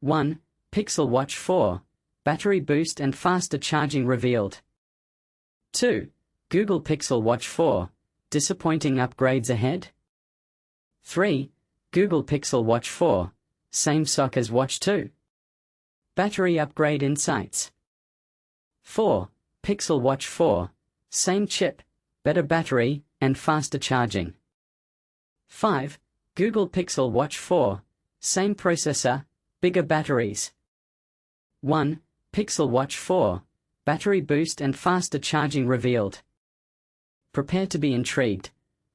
1. Pixel Watch 4, battery boost and faster charging revealed. 2. Google Pixel Watch 4, disappointing upgrades ahead. 3. Google Pixel Watch 4, same SoC as Watch 2. Battery upgrade insights. 4. Pixel Watch 4, same chip, better battery, and faster charging. 5. Google Pixel Watch 4, same processor, bigger batteries. 1. Pixel Watch 4, battery boost and faster charging revealed. Prepare to be intrigued.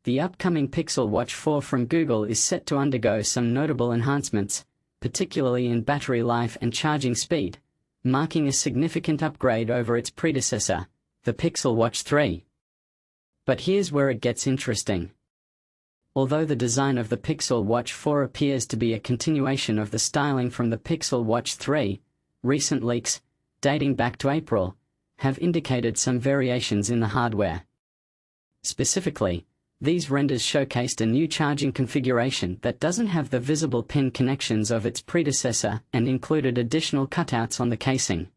The upcoming Pixel Watch 4 from Google is set to undergo some notable enhancements, particularly in battery life and charging speed, marking a significant upgrade over its predecessor, the Pixel Watch 3. But here's where it gets interesting. Although the design of the Pixel Watch 4 appears to be a continuation of the styling from the Pixel Watch 3, recent leaks, dating back to April, have indicated some variations in the hardware. Specifically, these renders showcased a new charging configuration that doesn't have the visible pin connections of its predecessor and included additional cutouts on the casing.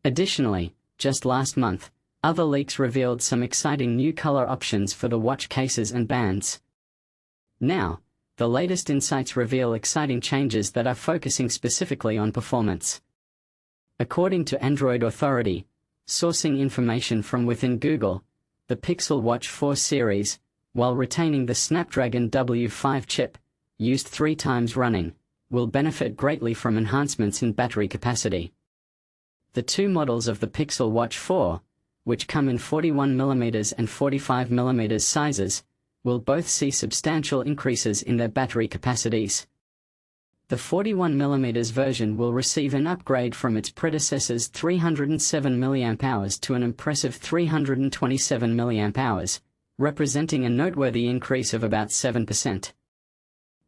Additionally, just last month, other leaks revealed some exciting new color options for the watch cases and bands. Now, the latest insights reveal exciting changes that are focusing specifically on performance. According to Android Authority, sourcing information from within Google, the Pixel Watch 4 series, while retaining the Snapdragon W5 chip, used 3 times running, will benefit greatly from enhancements in battery capacity. The two models of the Pixel Watch 4, which come in 41mm and 45mm sizes, will both see substantial increases in their battery capacities. The 41mm version will receive an upgrade from its predecessor's 307 mAh to an impressive 327 mAh, representing a noteworthy increase of about 7%.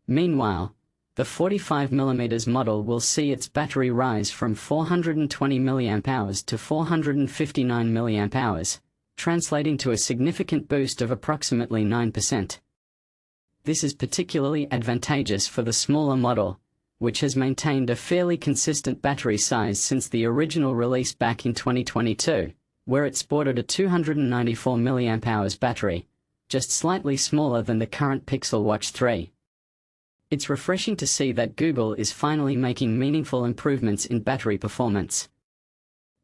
Meanwhile, the 45mm model will see its battery rise from 420 mAh to 459 mAh, translating to a significant boost of approximately 9%. This is particularly advantageous for the smaller model, which has maintained a fairly consistent battery size since the original release back in 2022, where it sported a 294 mAh battery, just slightly smaller than the current Pixel Watch 3. It's refreshing to see that Google is finally making meaningful improvements in battery performance.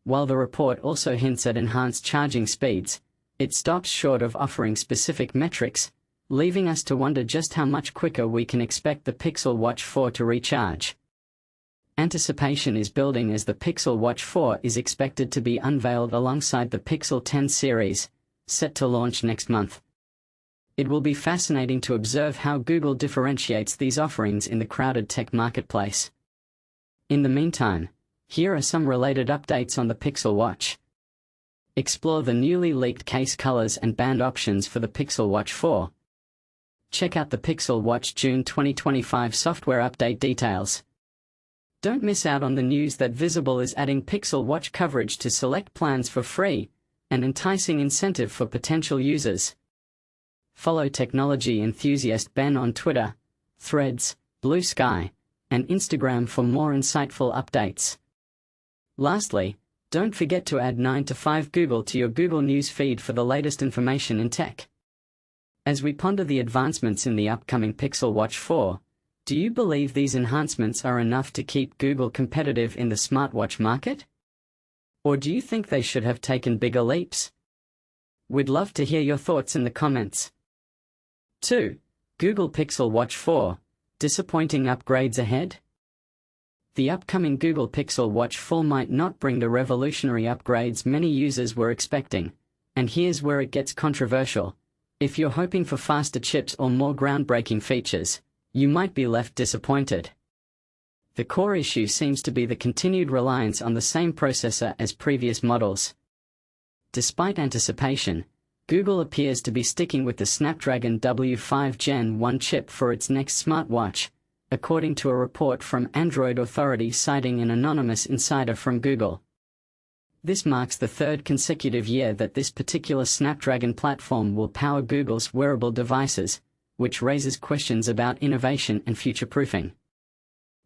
While the report also hints at enhanced charging speeds, it stops short of offering specific metrics, leaving us to wonder just how much quicker we can expect the Pixel Watch 4 to recharge. Anticipation is building as the Pixel Watch 4 is expected to be unveiled alongside the Pixel 10 series, set to launch next month. It will be fascinating to observe how Google differentiates these offerings in the crowded tech marketplace. In the meantime, here are some related updates on the Pixel Watch. Explore the newly leaked case colors and band options for the Pixel Watch 4. Check out the Pixel Watch June 2025 software update details. Don't miss out on the news that Visible is adding Pixel Watch coverage to select plans for free, an enticing incentive for potential users. Follow technology enthusiast Ben on Twitter, Threads, Blue Sky, and Instagram for more insightful updates. Lastly, don't forget to add 9 to 5 Google to your Google News feed for the latest information in tech. As we ponder the advancements in the upcoming Pixel Watch 4, do you believe these enhancements are enough to keep Google competitive in the smartwatch market? Or do you think they should have taken bigger leaps? We'd love to hear your thoughts in the comments. 2. Google Pixel Watch 4, disappointing upgrades ahead? The upcoming Google Pixel Watch 4 might not bring the revolutionary upgrades many users were expecting, and here's where it gets controversial. If you're hoping for faster chips or more groundbreaking features, you might be left disappointed. The core issue seems to be the continued reliance on the same processor as previous models. Despite anticipation, Google appears to be sticking with the Snapdragon W5 Gen 1 chip for its next smartwatch, according to a report from Android Authority citing an anonymous insider from Google. This marks the third consecutive year that this particular Snapdragon platform will power Google's wearable devices, which raises questions about innovation and future-proofing.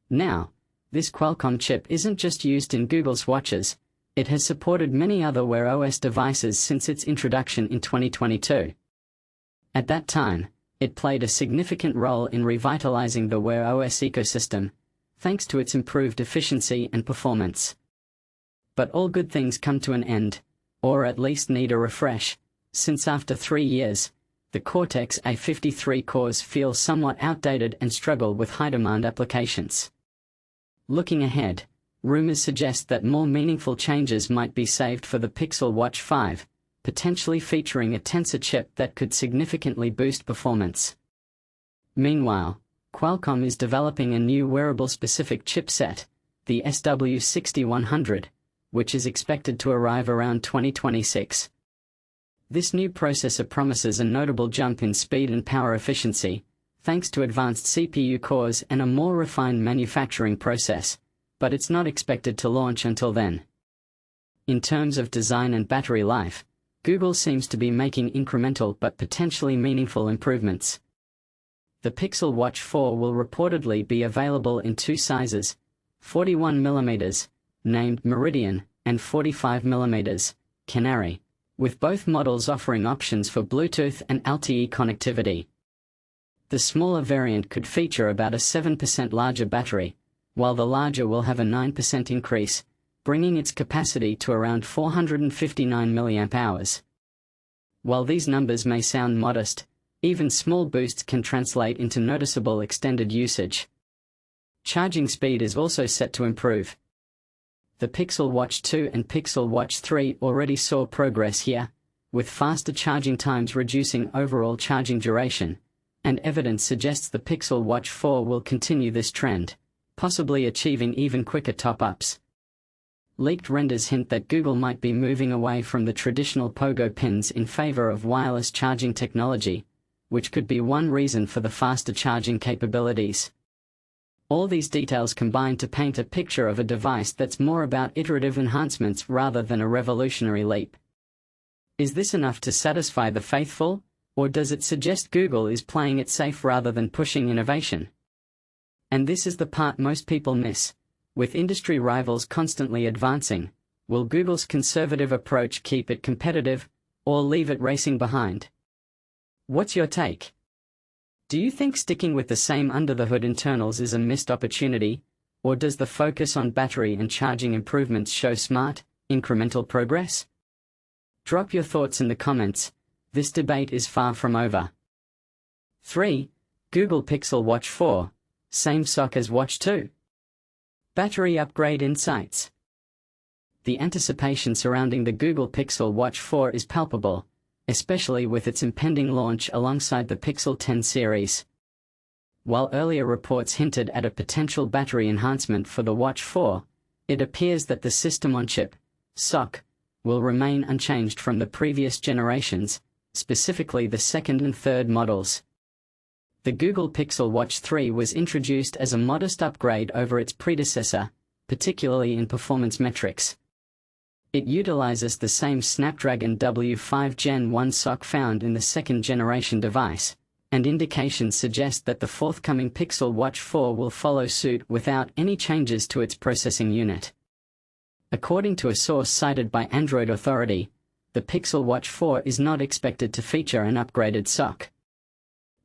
Now, This Qualcomm chip isn't just used in Google's watches, it has supported many other Wear OS devices since its introduction in 2022. At that time, it played a significant role in revitalizing the Wear OS ecosystem, thanks to its improved efficiency and performance. But all good things come to an end, or at least need a refresh, since after 3 years, the Cortex A53 cores feel somewhat outdated and struggle with high-demand applications. Looking ahead, rumors suggest that more meaningful changes might be saved for the Pixel Watch 5, potentially featuring a Tensor chip that could significantly boost performance. Meanwhile, Qualcomm is developing a new wearable-specific chipset, the SW6100, which is expected to arrive around 2026. This new processor promises a notable jump in speed and power efficiency, thanks to advanced CPU cores and a more refined manufacturing process, but it's not expected to launch until then. In terms of design and battery life, Google seems to be making incremental but potentially meaningful improvements. The Pixel Watch 4 will reportedly be available in 2 sizes, 41mm, named Meridian, and 45mm, Canary, with both models offering options for Bluetooth and LTE connectivity. The smaller variant could feature about a 7% larger battery, while the larger will have a 9% increase, bringing its capacity to around 459 mAh. While these numbers may sound modest, even small boosts can translate into noticeable extended usage. Charging speed is also set to improve. The Pixel Watch 2 and Pixel Watch 3 already saw progress here, with faster charging times reducing overall charging duration, and evidence suggests the Pixel Watch 4 will continue this trend, possibly achieving even quicker top-ups. Leaked renders hint that Google might be moving away from the traditional pogo pins in favor of wireless charging technology, which could be one reason for the faster charging capabilities. All these details combine to paint a picture of a device that's more about iterative enhancements rather than a revolutionary leap. Is this enough to satisfy the faithful, or does it suggest Google is playing it safe rather than pushing innovation? And this is the part most people miss. With industry rivals constantly advancing, will Google's conservative approach keep it competitive, or leave it racing behind? What's your take? Do you think sticking with the same under-the-hood internals is a missed opportunity, or does the focus on battery and charging improvements show smart, incremental progress? Drop your thoughts in the comments. This debate is far from over. 3. Google Pixel Watch 4, same SoC as Watch 2. Battery upgrade insights. The anticipation surrounding the Google Pixel Watch 4 is palpable, especially with its impending launch alongside the Pixel 10 series. While earlier reports hinted at a potential battery enhancement for the Watch 4, it appears that the system-on-chip, SoC, will remain unchanged from the previous generations, specifically the second and third models. The Google Pixel Watch 3 was introduced as a modest upgrade over its predecessor, particularly in performance metrics. It utilizes the same Snapdragon W5 Gen 1 SoC found in the second-generation device, and indications suggest that the forthcoming Pixel Watch 4 will follow suit without any changes to its processing unit. According to a source cited by Android Authority, the Pixel Watch 4 is not expected to feature an upgraded SoC.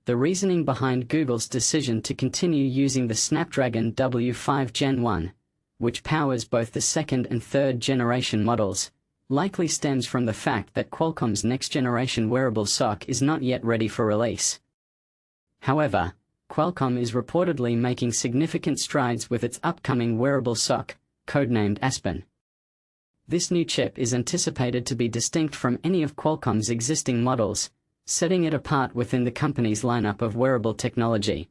The reasoning behind Google's decision to continue using the Snapdragon W5 Gen 1, which powers both the second and third generation models, likely stems from the fact that Qualcomm's next-generation wearable SoC is not yet ready for release. However, Qualcomm is reportedly making significant strides with its upcoming wearable SoC, codenamed Aspen. This new chip is anticipated to be distinct from any of Qualcomm's existing models, setting it apart within the company's lineup of wearable technology.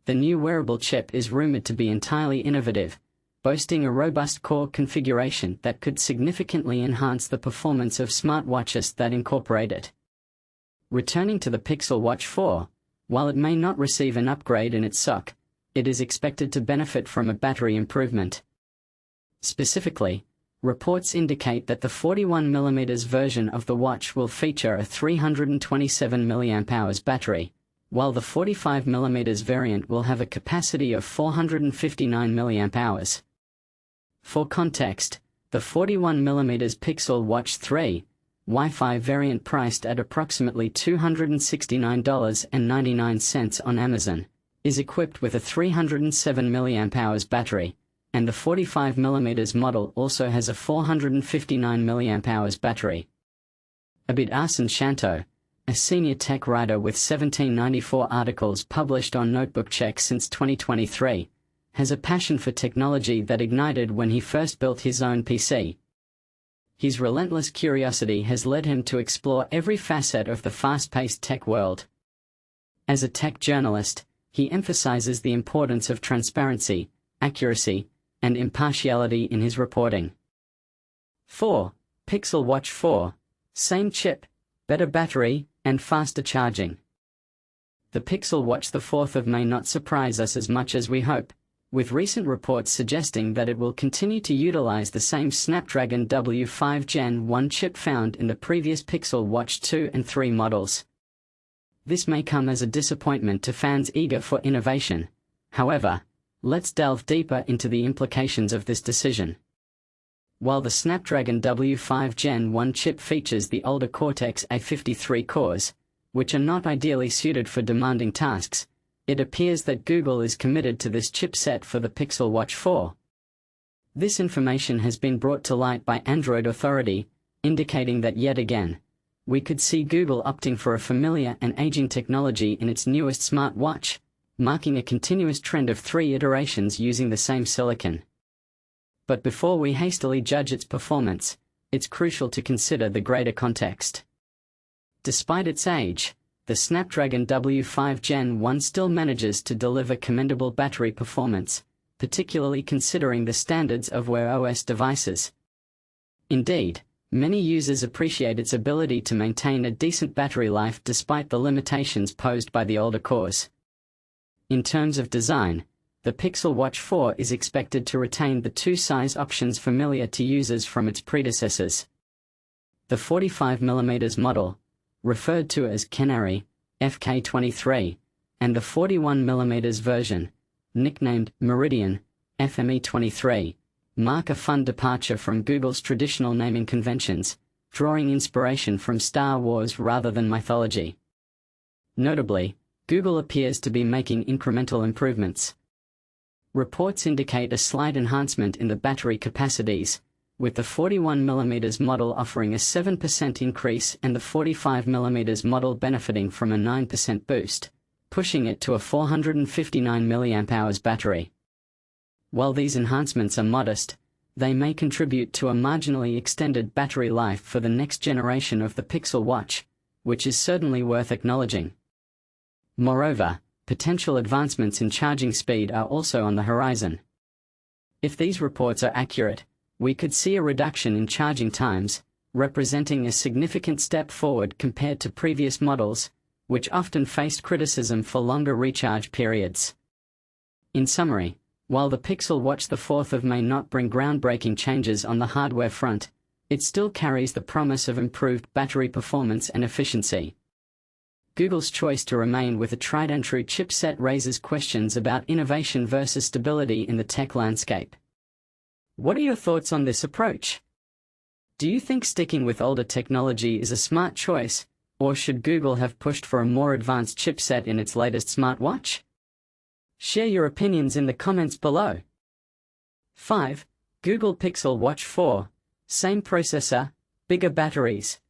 The new wearable chip is rumored to be entirely innovative, boasting a robust core configuration that could significantly enhance the performance of smartwatches that incorporate it. Returning to the Pixel Watch 4, while it may not receive an upgrade in its SoC, it is expected to benefit from a battery improvement. Specifically, reports indicate that the 41mm version of the watch will feature a 327 mAh battery, while the 45mm variant will have a capacity of 459 mAh. For context, the 41mm Pixel Watch 3 Wi-Fi variant priced at approximately $269.99 on Amazon is equipped with a 307 mAh battery, and the 45mm model also has a 459 mAh battery. Abid Ahsan Shanto, a senior tech writer with 1794 articles published on Notebook Check since 2023, has a passion for technology that ignited when he first built his own PC. His relentless curiosity has led him to explore every facet of the fast-paced tech world. As a tech journalist, he emphasizes the importance of transparency, accuracy, and impartiality in his reporting. 4. Pixel Watch 4. Same chip, better battery, and faster charging. The Pixel Watch the 4th of May not surprise us as much as we hope, with recent reports suggesting that it will continue to utilize the same Snapdragon W5 Gen 1 chip found in the previous Pixel Watch 2 and 3 models. This may come as a disappointment to fans eager for innovation. However, let's delve deeper into the implications of this decision. While the Snapdragon W5 Gen 1 chip features the older Cortex-A53 cores, which are not ideally suited for demanding tasks, it appears that Google is committed to this chipset for the Pixel Watch 4. This information has been brought to light by Android Authority, indicating that yet again, we could see Google opting for a familiar and aging technology in its newest smartwatch, marking a continuous trend of 3 iterations using the same silicon. But before we hastily judge its performance, it's crucial to consider the greater context. Despite its age, the Snapdragon W5 Gen 1 still manages to deliver commendable battery performance, particularly considering the standards of Wear OS devices. Indeed, many users appreciate its ability to maintain a decent battery life despite the limitations posed by the older cores. In terms of design, the Pixel Watch 4 is expected to retain the 2 size options familiar to users from its predecessors. The 45mm model, referred to as Canary, FK23, and the 41mm version, nicknamed Meridian, FME23, mark a fun departure from Google's traditional naming conventions, drawing inspiration from Star Wars rather than mythology. Notably, Google appears to be making incremental improvements. Reports indicate a slight enhancement in the battery capacities, with the 41mm model offering a 7% increase and the 45mm model benefiting from a 9% boost, pushing it to a 459 mAh battery. While these enhancements are modest, they may contribute to a marginally extended battery life for the next generation of the Pixel Watch, which is certainly worth acknowledging. Moreover, potential advancements in charging speed are also on the horizon. If these reports are accurate, we could see a reduction in charging times, representing a significant step forward compared to previous models, which often faced criticism for longer recharge periods. In summary, while the Pixel Watch the 4th of May not bring groundbreaking changes on the hardware front, it still carries the promise of improved battery performance and efficiency. Google's choice to remain with a tried-and-true chipset raises questions about innovation versus stability in the tech landscape. What are your thoughts on this approach? Do you think sticking with older technology is a smart choice, or should Google have pushed for a more advanced chipset in its latest smartwatch? Share your opinions in the comments below. 5. Google Pixel Watch 4. Same processor, bigger batteries.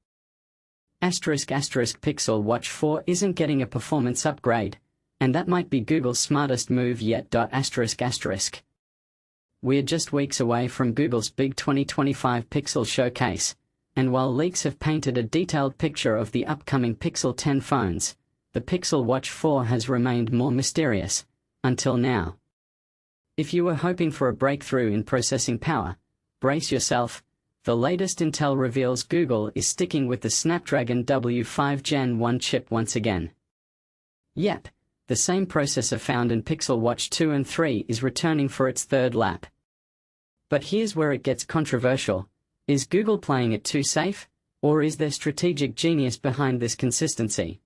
Pixel Watch 4 isn't getting a performance upgrade, and that might be Google's smartest move yet. We're just weeks away from Google's big 2025 Pixel showcase, and while leaks have painted a detailed picture of the upcoming Pixel 10 phones, the Pixel Watch 4 has remained more mysterious, until now. If you were hoping for a breakthrough in processing power, brace yourself. The latest intel reveals Google is sticking with the Snapdragon W5 Gen 1 chip once again. Yep, the same processor found in Pixel Watch 2 and 3 is returning for its third lap. But here's where it gets controversial. Is Google playing it too safe, or is there strategic genius behind this consistency?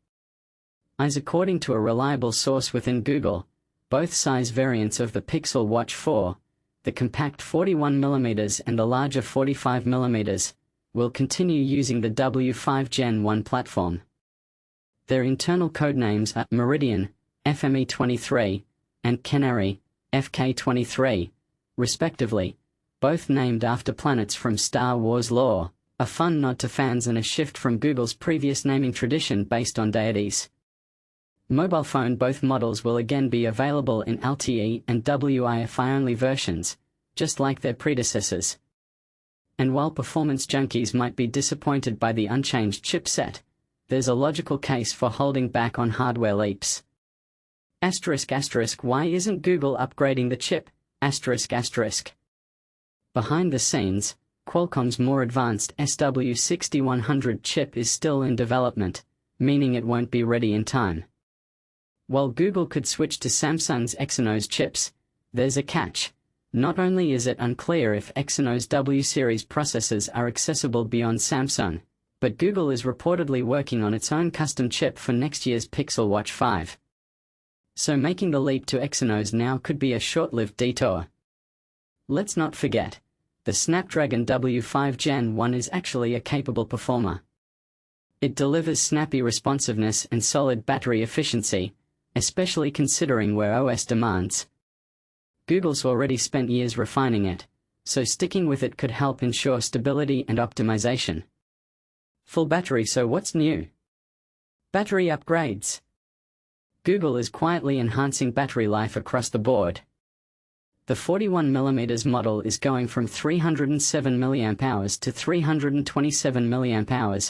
As according to a reliable source within Google, both size variants of the Pixel Watch 4, the compact 41mm and the larger 45mm, will continue using the W5 Gen 1 platform. Their internal codenames are Meridian, FME23, and Canary, FK23, respectively, both named after planets from Star Wars lore, a fun nod to fans and a shift from Google's previous naming tradition based on deities. Mobile phone. Both models will again be available in LTE and Wi-Fi-only versions, just like their predecessors. And while performance junkies might be disappointed by the unchanged chipset, there's a logical case for holding back on hardware leaps. ***, why isn't Google upgrading the chip? Behind the scenes, Qualcomm's more advanced SW6100 chip is still in development, meaning it won't be ready in time. While Google could switch to Samsung's Exynos chips, there's a catch. Not only is it unclear if Exynos W series processors are accessible beyond Samsung, but Google is reportedly working on its own custom chip for next year's Pixel Watch 5. So making the leap to Exynos now could be a short-lived detour. Let's not forget, the Snapdragon W5 Gen 1 is actually a capable performer. It delivers snappy responsiveness and solid battery efficiency, especially considering Wear OS demands. Google's already spent years refining it, so sticking with it could help ensure stability and optimization. Full battery. So what's new? Battery upgrades. Google is quietly enhancing battery life across the board. The 41mm model is going from 307 mAh to 327 mAh,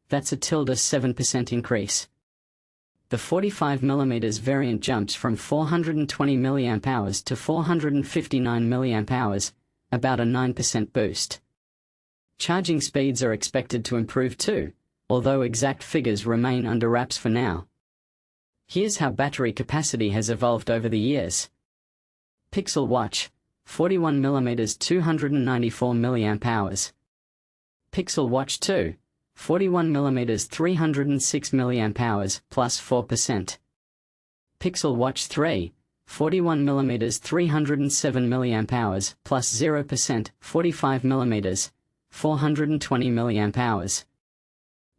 that's a 7% increase. The 45mm variant jumps from 420 mAh to 459 mAh, about a 9% boost. Charging speeds are expected to improve too, although exact figures remain under wraps for now. Here's how battery capacity has evolved over the years. Pixel Watch, 41mm 294 mAh. Pixel Watch 2, 41mm 306 mAh, plus 4%. Pixel Watch 3, 41mm 307 mAh, plus 0%, 45mm, 420 mAh.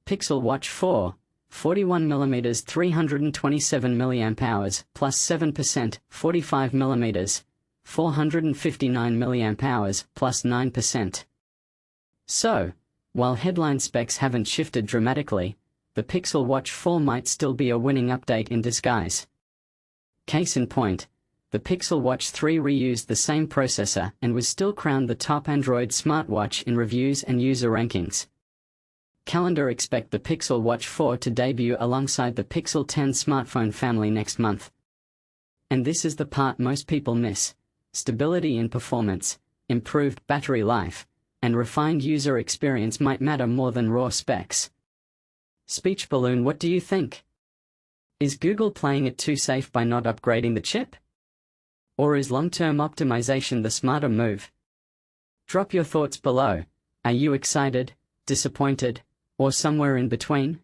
Pixel Watch 4, 41mm 327 mAh, plus 7%, 45mm, 459 mAh, plus 9%. So, while headline specs haven't shifted dramatically, the Pixel Watch 4 might still be a winning update in disguise. Case in point, the Pixel Watch 3 reused the same processor and was still crowned the top Android smartwatch in reviews and user rankings. Calendar expect the Pixel Watch 4 to debut alongside the Pixel 10 smartphone family next month. And this is the part most people miss: stability in performance, improved battery life, and refined user experience might matter more than raw specs. Speech balloon. What do you think? Is Google playing it too safe by not upgrading the chip? Or is long-term optimization the smarter move? Drop your thoughts below. Are you excited, disappointed, or somewhere in between?